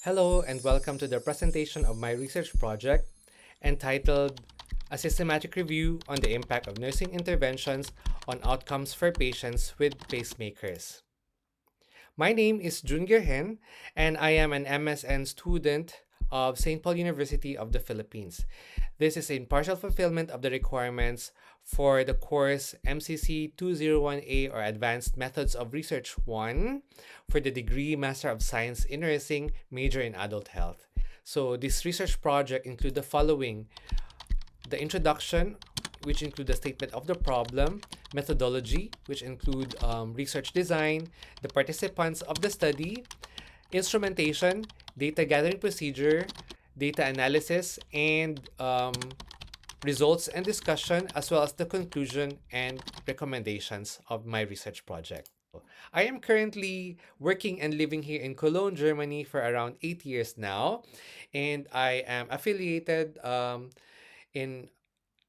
Hello and welcome to the presentation of my research project entitled A Systematic Review on the Impact of Nursing Interventions on Outcomes for Patients with Pacemakers. My name is Guirjen and I am an MSN student of St. Paul University of the Philippines. This is in partial fulfillment of the requirements for the course MCC 201A or Advanced Methods of Research 1 for the degree Master of Science in Nursing major in Adult Health. So this research project include the following: the introduction, which include the statement of the problem, methodology, which include research design, the participants of the study, instrumentation, data gathering procedure, data analysis, and results and discussion, as well as the conclusion and recommendations of my research project. I am currently working and living here in Cologne, Germany for around 8 years now, and I am affiliated in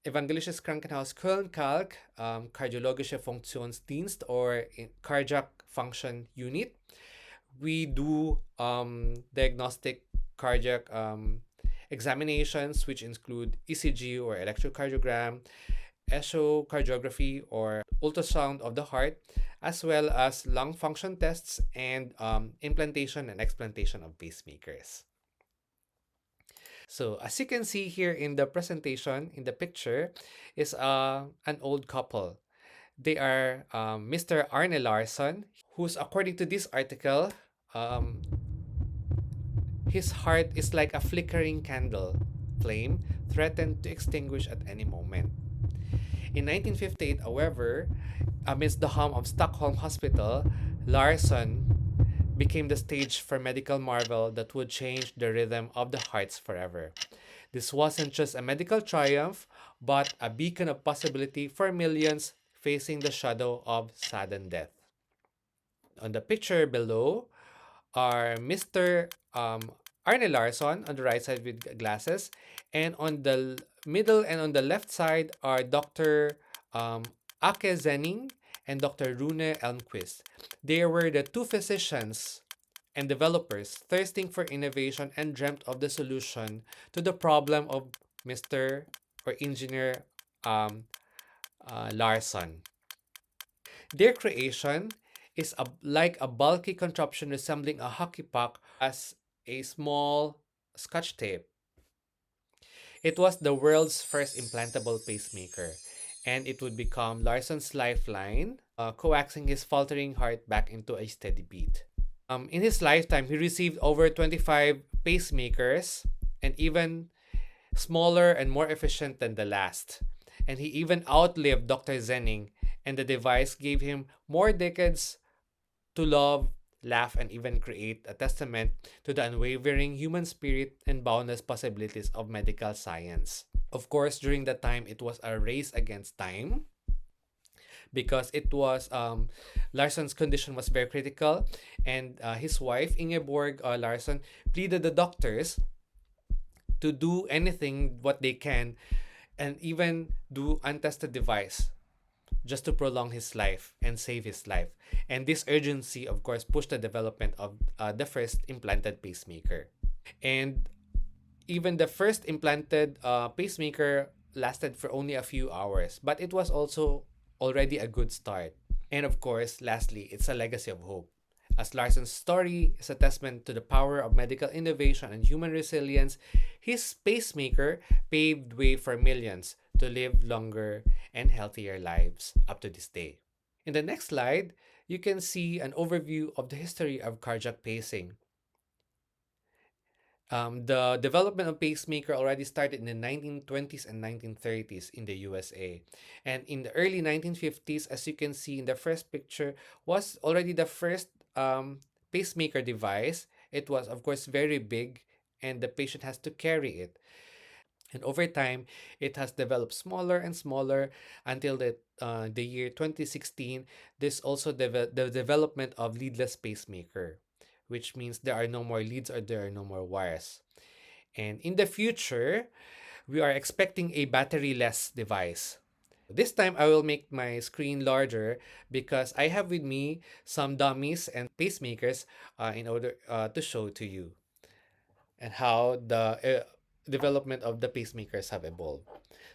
Evangelisches Krankenhaus Köln-Kalk, Kardiologische Funktionsdienst, or in Cardiac Function Unit. We do diagnostic cardiac examinations, which include ECG or electrocardiogram, echocardiography or ultrasound of the heart, as well as lung function tests and implantation and explantation of pacemakers. So as you can see here in the presentation, in the picture, is an old couple. They are Mr. Arne Larsson, who's, according to this article, um, his heart is like a flickering candle flame threatened to extinguish at any moment. In 1958, however, amidst the hum of Stockholm Hospital, Larsson became the stage for medical marvel that would change the rhythm of the hearts forever. This wasn't just a medical triumph, but a beacon of possibility for millions facing the shadow of sudden death. On the picture below are Mr. Arne Larsson on the right side with glasses, and on the middle and on the left side are Dr. Ake Zenning and Dr. Rune Elmquist. They were the two physicians and developers thirsting for innovation and dreamt of the solution to the problem of Mr. or Engineer Larsson. Their creation is like a bulky contraption resembling a hockey puck as a small scotch tape. It was the world's first implantable pacemaker, and it would become Larson's lifeline, coaxing his faltering heart back into a steady beat. In his lifetime, he received over 25 pacemakers, and even smaller and more efficient than the last. And he even outlived Dr. Zenning, and the device gave him more decades to love, laugh, and even create, a testament to the unwavering human spirit and boundless possibilities of medical science. Of course, during that time, it was a race against time because it was Larsson's condition was very critical, and his wife Ingeborg Larsson pleaded the doctors to do anything what they can, and even do untested device just to prolong his life and save his life. And this urgency, of course, pushed the development of the first implanted pacemaker. And even the first implanted pacemaker lasted for only a few hours, but it was also already a good start. And of course, lastly, it's a legacy of hope. As Larsson's story is a testament to the power of medical innovation and human resilience, his pacemaker paved way for millions to live longer and healthier lives up to this day. In the next slide, you can see an overview of the history of cardiac pacing. The development of pacemaker already started in the 1920s and 1930s in the USA. And in the early 1950s, as you can see in the first picture, was already the first pacemaker device. It was, of course, very big, and the patient has to carry it. And over time, it has developed smaller and smaller until the year 2016. There's also the development of leadless pacemaker, which means there are no more leads or there are no more wires. And in the future, we are expecting a battery-less device. This time, I will make my screen larger because I have with me some dummies and pacemakers in order to show to you. and how the development of the pacemakers have evolved.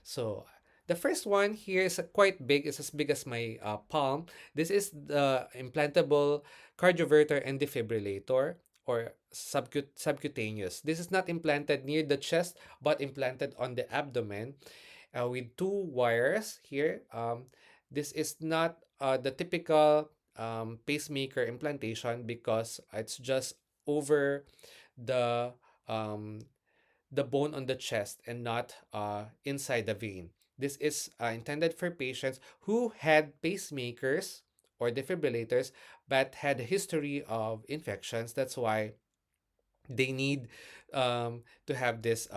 So the first one here is quite big. It's as big as my palm. This is the implantable cardioverter and defibrillator, or subcutaneous. This is not implanted near the chest, but implanted on the abdomen with two wires here. This is not the typical pacemaker implantation because it's just over the um, the bone on the chest and not inside the vein. This is intended for patients who had pacemakers or defibrillators but had a history of infections. That's why they need to have this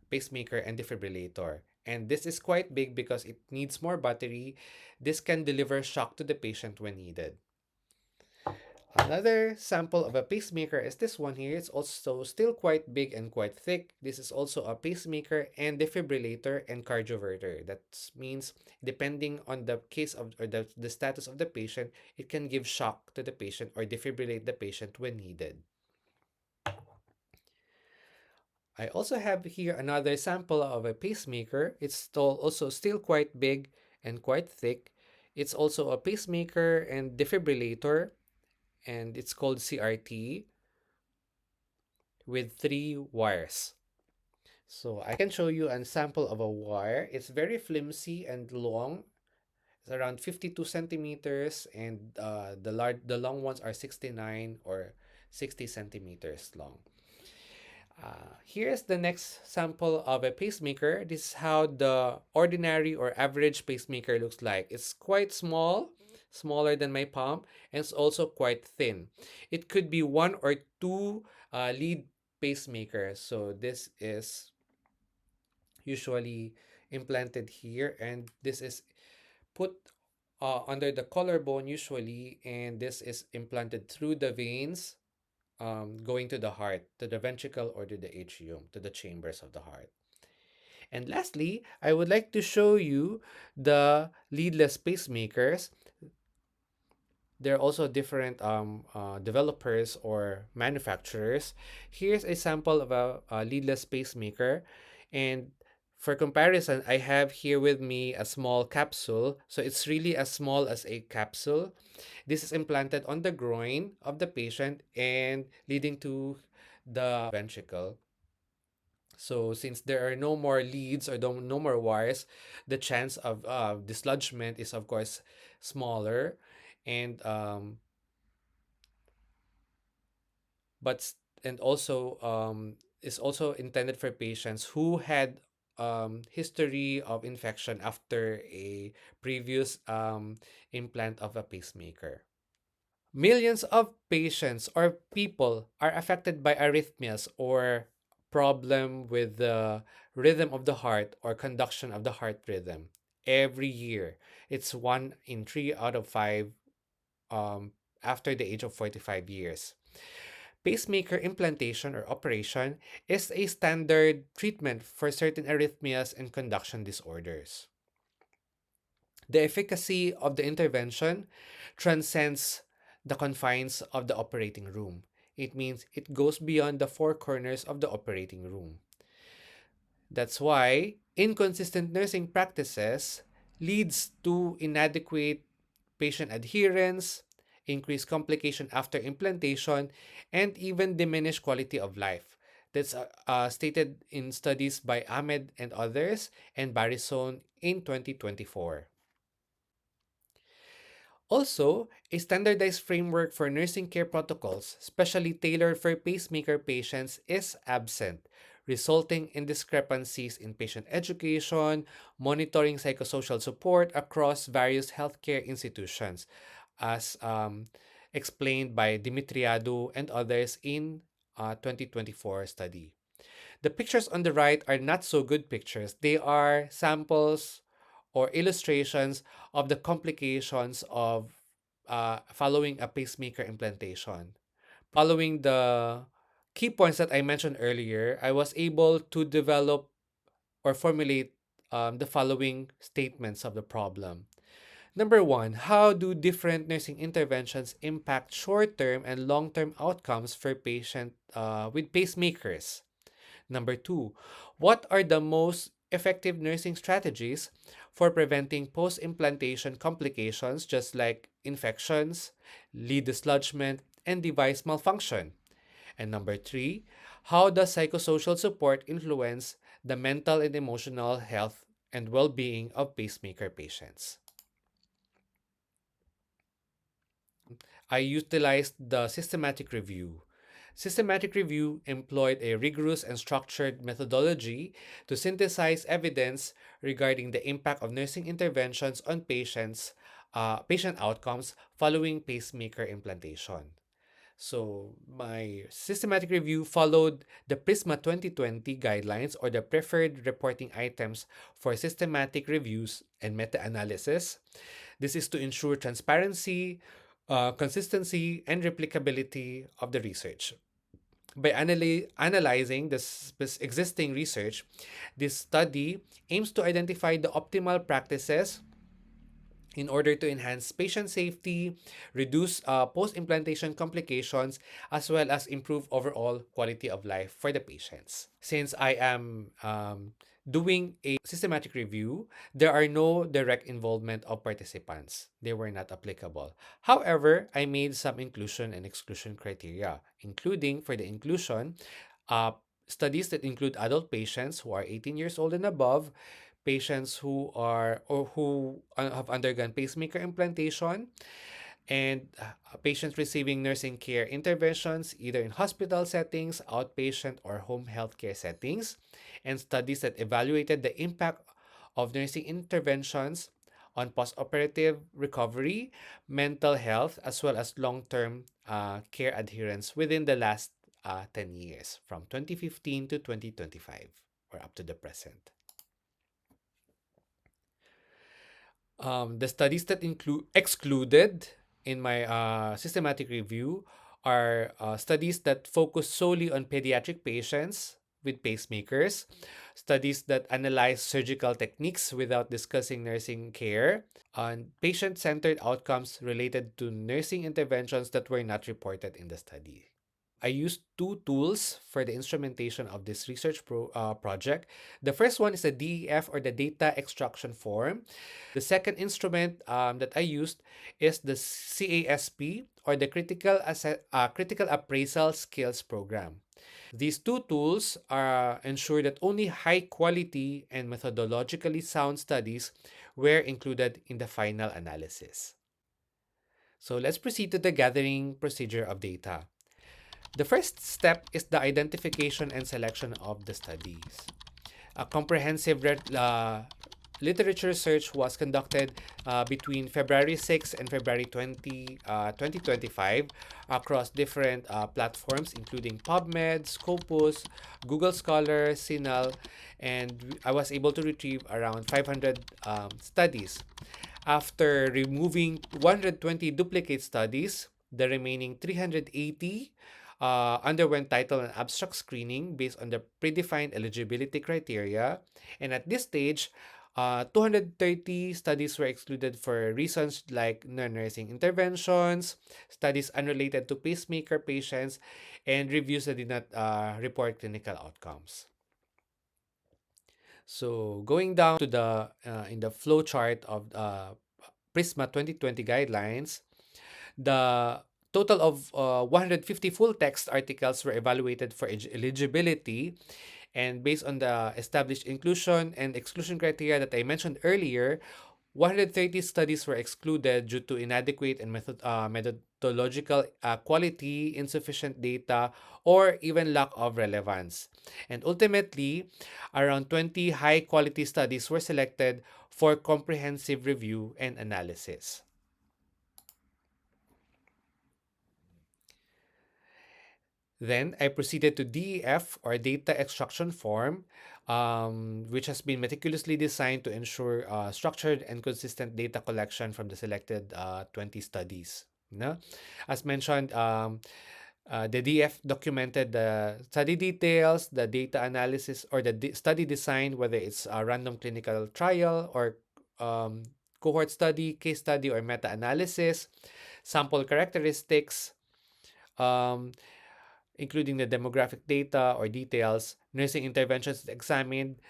pacemaker and defibrillator. And this is quite big because it needs more battery. This can deliver shock to the patient when needed. Another sample of a pacemaker is this one here. It's also still quite big and quite thick. This is also a pacemaker and defibrillator and cardioverter. That means depending on the case of or the status of the patient, it can give shock to the patient or defibrillate the patient when needed. I also have here another sample of a pacemaker. It's also still quite big and quite thick. It's also a pacemaker and defibrillator, and it's called CRT with three wires. So I can show you a sample of a wire. It's very flimsy and long. It's around 52 centimeters, and the long ones are 69 or 60 centimeters long. Here's the next sample of a pacemaker. This is how the ordinary or average pacemaker looks like. It's quite small, smaller than my palm, and it's also quite thin. It could be one or two lead pacemakers. So this is usually implanted here, and this is put under the collarbone usually, and this is implanted through the veins going to the heart, to the ventricle or to the atrium, to the chambers of the heart. And lastly, I would like to show you the leadless pacemakers. There are also different developers or manufacturers. Here's a sample of a leadless pacemaker. And for comparison, I have here with me a small capsule. So it's really as small as a capsule. This is implanted on the groin of the patient and leading to the ventricle. So since there are no more leads or no more wires, the chance of dislodgement is of course smaller, and but and also is also intended for patients who had history of infection after a previous implant of a pacemaker. Millions of patients or people are affected by arrhythmias or problem with the rhythm of the heart or conduction of the heart rhythm every year. It's one in three out of five um, after the age of 45 years. Pacemaker implantation or operation is a standard treatment for certain arrhythmias and conduction disorders. The efficacy of the intervention transcends the confines of the operating room. It means it goes beyond the four corners of the operating room. That's why inconsistent nursing practices leads to inadequate patient adherence, increased complication after implantation, and even diminished quality of life. That's stated in studies by Ahmed and others and Barrison in 2024. Also, a standardized framework for nursing care protocols, specially tailored for pacemaker patients, is absent, resulting in discrepancies in patient education, monitoring psychosocial support across various healthcare institutions, as explained by Dimitriadou and others in a 2024 study. The pictures on the right are not so good pictures. They are samples or illustrations of the complications of following a pacemaker implantation. Following the key points that I mentioned earlier, I was able to develop or formulate the following statements of the problem. Number one, how do different nursing interventions impact short term and long term outcomes for patients with pacemakers? Number two, what are the most effective nursing strategies for preventing post implantation complications, just like infections, lead dislodgement, and device malfunction? And number three, how does psychosocial support influence the mental and emotional health and well being of pacemaker patients? I utilized the systematic review. Systematic review employed a rigorous and structured methodology to synthesize evidence regarding the impact of nursing interventions on patient outcomes following pacemaker implantation. So, my systematic review followed the PRISMA 2020 guidelines, or the preferred reporting items for systematic reviews and meta analysis. This is to ensure transparency, consistency, and replicability of the research. By analyzing the existing research, this study aims to identify the optimal practices in order to enhance patient safety, reduce post implantation complications, as well as improve overall quality of life for the patients. Since I am doing a systematic review, there are no direct involvement of participants. They were not applicable. However, I made some inclusion and exclusion criteria, including for the inclusion, uh, studies that include adult patients who are 18 years old and above, patients who are or who have undergone pacemaker implantation, and patients receiving nursing care interventions either in hospital settings, outpatient, or home healthcare settings, and studies that evaluated the impact of nursing interventions on postoperative recovery, mental health, as well as long-term care adherence within the last 10 years, from 2015 to 2025, or up to the present. The studies that include excluded in my systematic review are studies that focus solely on pediatric patients with pacemakers, studies that analyze surgical techniques without discussing nursing care, and patient-centered outcomes related to nursing interventions that were not reported in the study. I used two tools for the instrumentation of this project. The first one is the DEF, or the Data Extraction Form. The second instrument that I used is the CASP, or the Critical Appraisal Skills Program. These two tools ensure that only high quality and methodologically sound studies were included in the final analysis. So let's proceed to the gathering procedure of data. The first step is the identification and selection of the studies. A comprehensive literature search was conducted between February 6 and February 20, 2025 across different platforms, including PubMed, Scopus, Google Scholar, CINAHL, and I was able to retrieve around 500 studies. After removing 120 duplicate studies, the remaining 380 underwent title and abstract screening based on the predefined eligibility criteria. And at this stage, 230 studies were excluded for reasons like non-nursing interventions, studies unrelated to pacemaker patients, and reviews that did not report clinical outcomes. So going down to the in the flow chart of PRISMA 2020 guidelines, the total of 150 full text articles were evaluated for eligibility, and based on the established inclusion and exclusion criteria that I mentioned earlier, 130 studies were excluded due to inadequate and methodological quality, insufficient data, or even lack of relevance. And ultimately, around 20 high quality studies were selected for comprehensive review and analysis. Then I proceeded to DEF, or Data Extraction Form, which has been meticulously designed to ensure structured and consistent data collection from the selected 20 studies. No? As mentioned, the DF documented the study details, the data analysis, or the study design, whether it's a random clinical trial or cohort study, case study, or meta analysis, sample characteristics, um, including the demographic data or details, nursing interventions examined,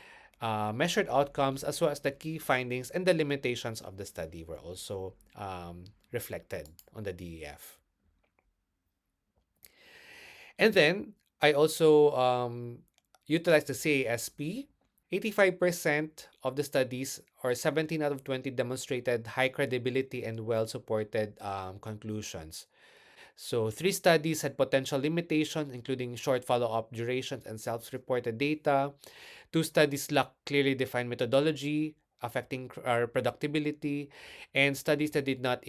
measured outcomes, as well as the key findings and the limitations of the study were also reflected on the DEF. And then I also utilized the CASP. 85% of the studies, or 17 out of 20, demonstrated high credibility and well supported conclusions. So, three studies had potential limitations, including short follow up durations and self reported data. Two studies lack clearly defined methodology, affecting reproducibility, and studies that did not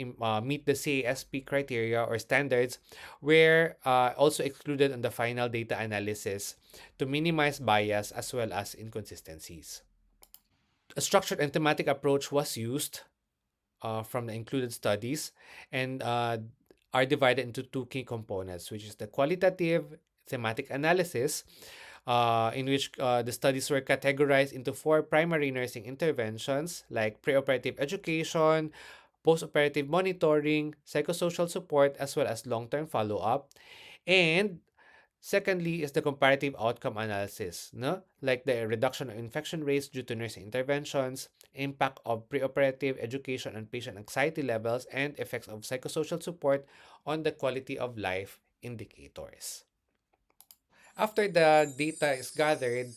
meet the CASP criteria or standards were also excluded on the final data analysis to minimize bias as well as inconsistencies. A structured and thematic approach was used from the included studies and are divided into two key components, which is the qualitative thematic analysis, in which the studies were categorized into four primary nursing interventions like preoperative education, postoperative monitoring, psychosocial support, as well as long term follow up. And secondly is the comparative outcome analysis, no? Like the reduction of infection rates due to nursing interventions, impact of preoperative education on patient anxiety levels, and effects of psychosocial support on the quality of life indicators. After the data is gathered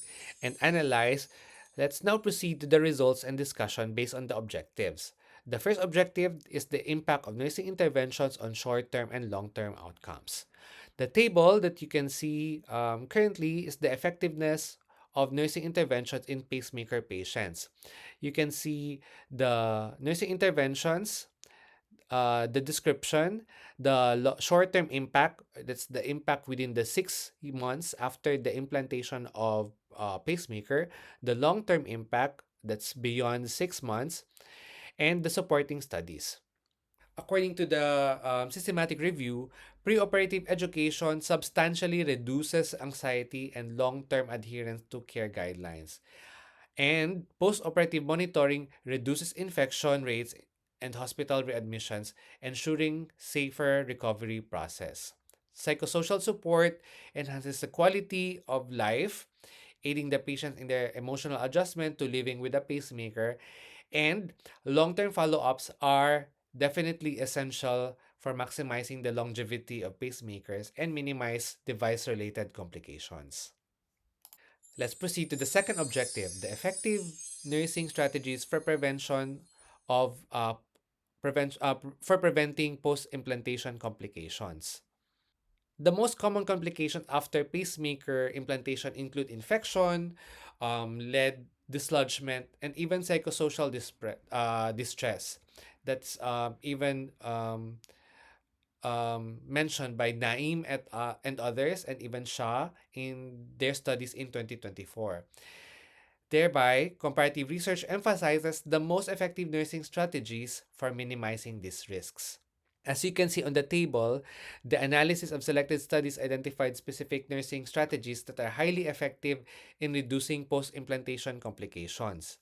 and analyzed, let's now proceed to the results and discussion based on the objectives. The first objective is the impact of nursing interventions on short term and long term outcomes. The table that you can see currently is the effectiveness of nursing interventions in pacemaker patients. You can see the nursing interventions, the description, the short-term impact, that's the impact within the 6 months after the implantation of pacemaker, the long-term impact, that's beyond 6 months, and the supporting studies. According to the systematic review, preoperative education substantially reduces anxiety and long-term adherence to care guidelines. And post-operative monitoring reduces infection rates and hospital readmissions, ensuring safer recovery process. Psychosocial support enhances the quality of life, aiding the patient in their emotional adjustment to living with a pacemaker. And long-term follow-ups are definitely essential for maximizing the longevity of pacemakers and minimize device-related complications. Let's proceed to the second objective, the effective nursing strategies for prevention of for preventing post-implantation complications. The most common complications after pacemaker implantation include infection, lead dislodgement, and even psychosocial distress. That's even mentioned by Naim and others, and even Shah in their studies in 2024. Thereby, comparative research emphasizes the most effective nursing strategies for minimizing these risks. As you can see on the table, the analysis of selected studies identified specific nursing strategies that are highly effective in reducing post implantation complications,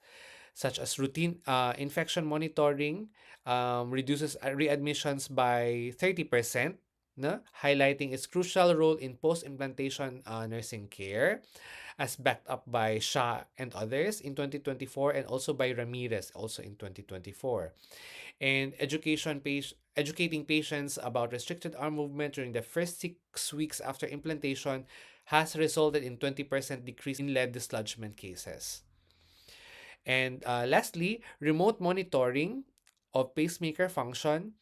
such as routine infection monitoring, reduces readmissions by 30%, no? Highlighting its crucial role in post implantation nursing care, as backed up by Shah and others in 2024, and also by Ramirez also in 2024. And educating patients about restricted arm movement during the first 6 weeks after implantation has resulted in 20% decrease in lead dislodgement cases. And lastly, remote monitoring of pacemaker function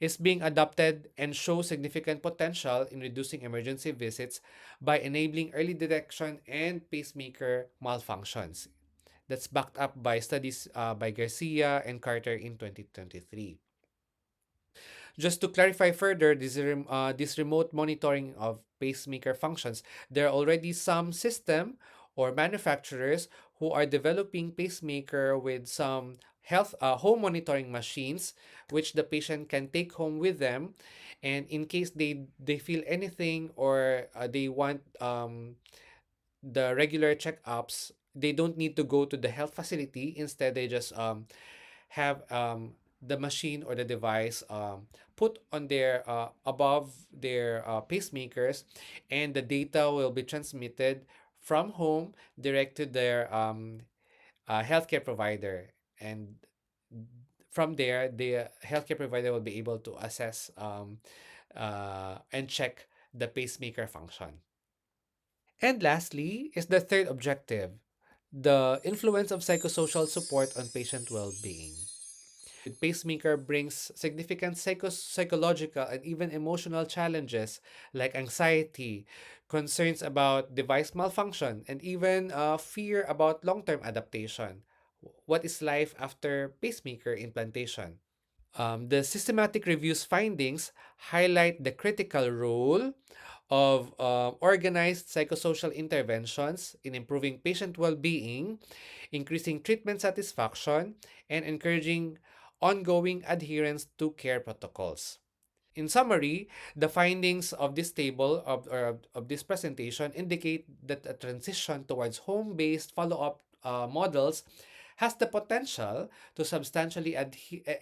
is being adopted and shows significant potential in reducing emergency visits by enabling early detection and pacemaker malfunctions. That's backed up by studies by Garcia and Carter in 2023. Just to clarify further, this remote monitoring of pacemaker functions, there are already some system or manufacturers who are developing pacemaker with some health home monitoring machines, which the patient can take home with them, and in case they feel anything or they want the regular checkups, they don't need to go to the health facility. Instead, they just have the machine or the device put on their above their pacemakers, and the data will be transmitted from home direct to their healthcare provider. And from there, the healthcare provider will be able to assess and check the pacemaker function. And lastly is the third objective, the influence of psychosocial support on patient well-being. Pacemaker brings significant psychological and even emotional challenges like anxiety, concerns about device malfunction, and even fear about long-term adaptation. What is life after pacemaker implantation? The systematic review's findings highlight the critical role of organized psychosocial interventions in improving patient well being, increasing treatment satisfaction, and encouraging ongoing adherence to care protocols. In summary, the findings of this table of this presentation indicate that a transition towards home-based follow-up models has the potential to substantially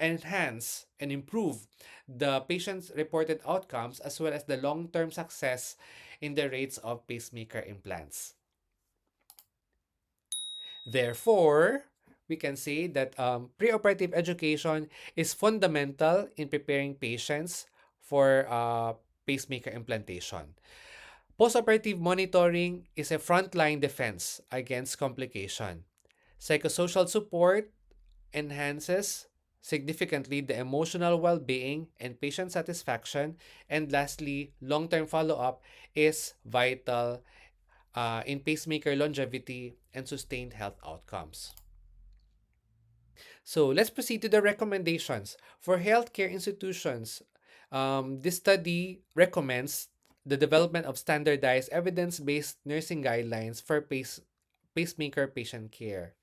enhance and improve the patient's reported outcomes as well as the long-term success in the rates of pacemaker implants. Therefore, we can say that preoperative education is fundamental in preparing patients for pacemaker implantation. Postoperative monitoring is a frontline defense against complication. Psychosocial support enhances significantly the emotional well being and patient satisfaction. And lastly, long term follow up is vital in pacemaker longevity and sustained health outcomes. So let's proceed to the recommendations. For healthcare institutions, this study recommends the development of standardized evidence based nursing guidelines for pacemaker patient care,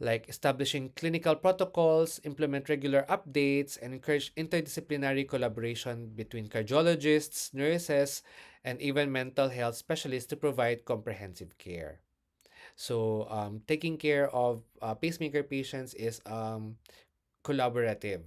like establishing clinical protocols, implement regular updates, and encourage interdisciplinary collaboration between cardiologists, nurses, and even mental health specialists to provide comprehensive care. So, taking care of pacemaker patients is collaborative.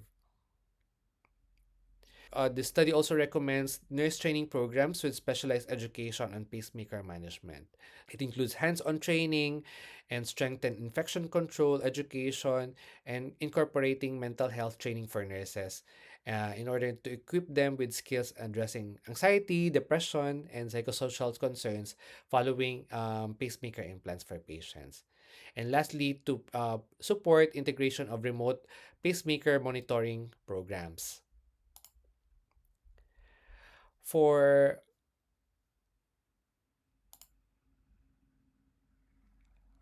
The study also recommends nurse training programs with specialized education on pacemaker management. It includes hands on training and strengthened infection control education and incorporating mental health training for nurses in order to equip them with skills addressing anxiety, depression, and psychosocial concerns following pacemaker implants for patients. And lastly, to support integration of remote pacemaker monitoring programs. For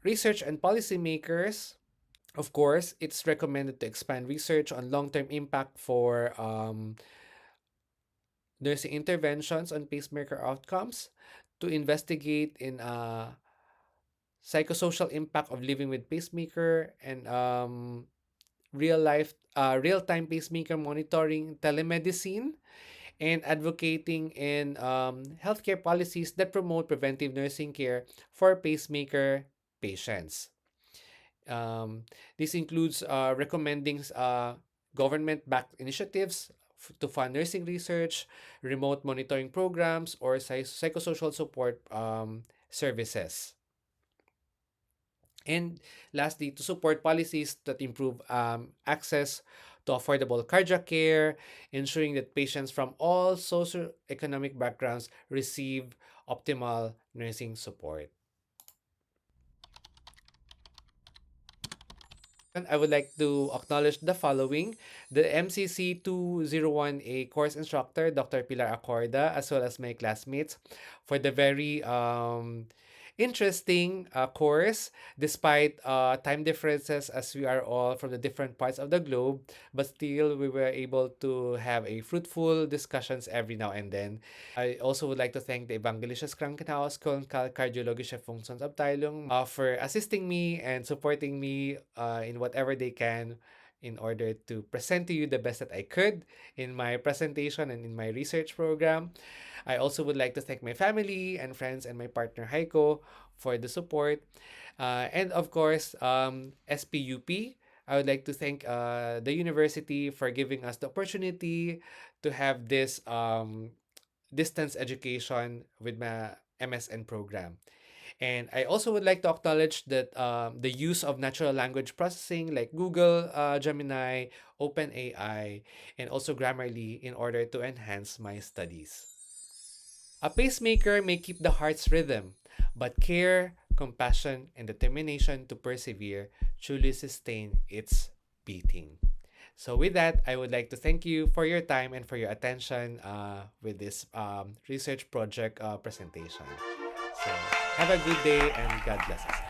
research and policymakers, of course, it's recommended to expand research on long term impact for nursing interventions on pacemaker outcomes, to investigate in psychosocial impact of living with pacemaker and real time pacemaker monitoring, telemedicine, and advocating in healthcare policies that promote preventive nursing care for pacemaker patients. This includes recommending government-backed initiatives to fund nursing research, remote monitoring programs, or psychosocial support services. And lastly, to support policies that improve access to affordable cardiac care, ensuring that patients from all socioeconomic backgrounds receive optimal nursing support. I would like to acknowledge the following: the MCC 201A course instructor, Dr. Pilar Acorda, as well as my classmates, for the very interesting course, despite time differences as we are all from the different parts of the globe, but still we were able to have a fruitful discussions every now and then. I also would like to thank the Evangelisches Krankenhaus Köln Kardiologische Funktionsabteilung for assisting me and supporting me in whatever they can in order to present to you the best that I could in my presentation and in my research program. I also would like to thank my family and friends and my partner Heiko for the support. And of course, SPUP. I would like to thank the university for giving us the opportunity to have this distance education with my MSN program. And I also would like to acknowledge that the use of natural language processing like Google, Gemini, OpenAI, and also Grammarly in order to enhance my studies. A pacemaker may keep the heart's rhythm, but care, compassion, and determination to persevere truly sustain its beating. So, with that, I would like to thank you for your time and for your attention with this research project presentation. So, have a good day and God bless us.